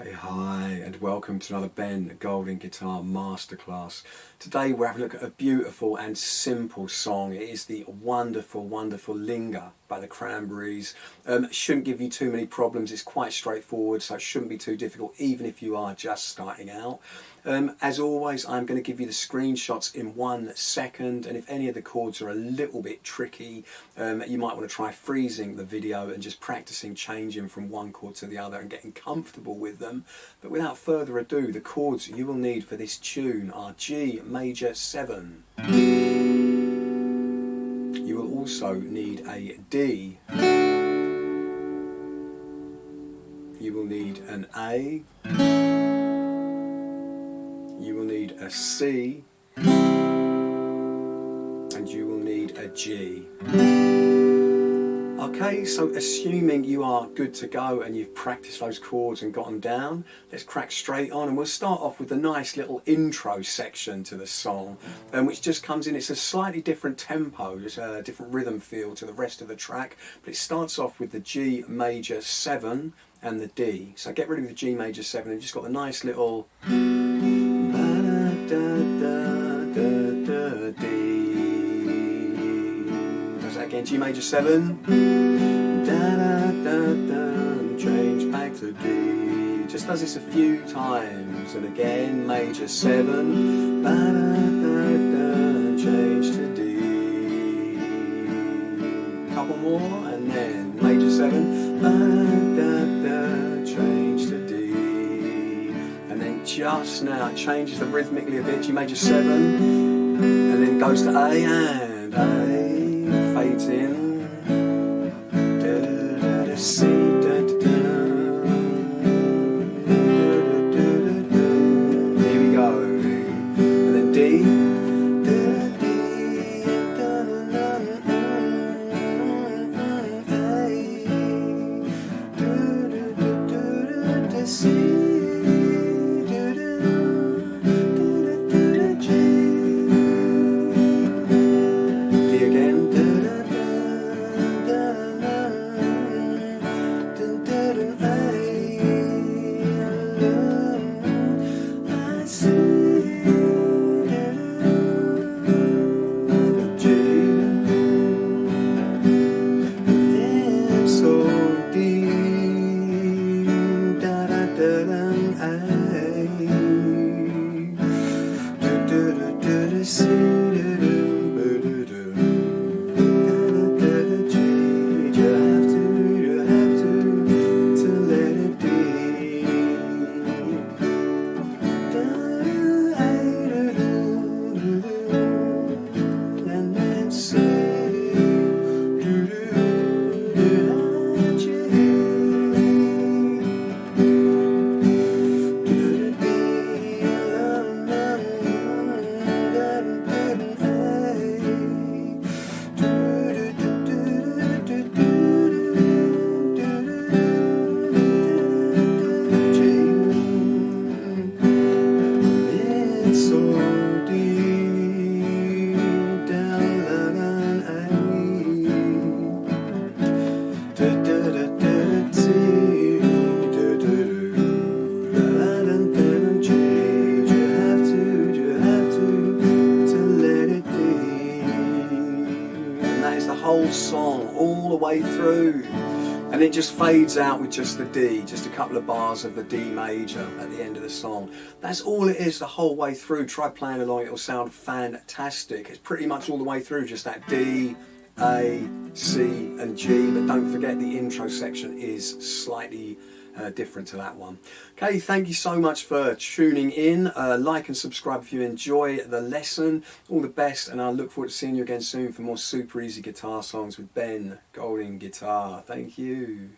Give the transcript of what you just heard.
Okay, hi and welcome to another Ben Golding Guitar Masterclass. Today we're having a look at a beautiful and simple song. It is the wonderful, wonderful Linger by the Cranberries. Shouldn't give you too many problems. It's quite straightforward, so it shouldn't be too difficult even if you are just starting out. As always, I'm going to give you the screenshots in 1 second, and if any of the chords are a little bit tricky, you might want to try freezing the video and just practicing changing from one chord to the other and getting comfortable with them. But without further ado, the chords you will need for this tune are G major 7. You will also need a D. You will need an A. You will need a C. And you will need a G. Okay, so assuming you are good to go and you've practiced those chords and got them down, let's crack straight on, and we'll start off with a nice little intro section to the song, which just comes in. It's a slightly different tempo, it's a different rhythm feel to the rest of the track, but it starts off with the G major 7 and the D. So get rid of the G major 7 and you've just got the nice little D. Again, G major 7, da, da, da, da, change back to D. Just does this a few times, and again major 7, da, da, da, da, change to D. Couple more, and then major 7, da, da, da, change to D. And then just now it changes them rhythmically a bit, G major 7, and then goes to A and A. Fades in, da, da, da, C, da, da, da, da, da, da. Here we go, and then D, da, D, da, da, da, A, da, da, da, da, C. Whole song all the way through, and it just fades out with just the D, just a couple of bars of the D major at the end of the song. That's all it is the whole way through. Try playing along, it'll sound fantastic. It's pretty much all the way through, just that D, A, C and G, but don't forget the intro section is slightly different to that one. Okay, thank you so much for tuning in. Like and subscribe if you enjoy the lesson. All the best, and I look forward to seeing you again soon for more super easy guitar songs with Ben Golding Guitar. Thank you.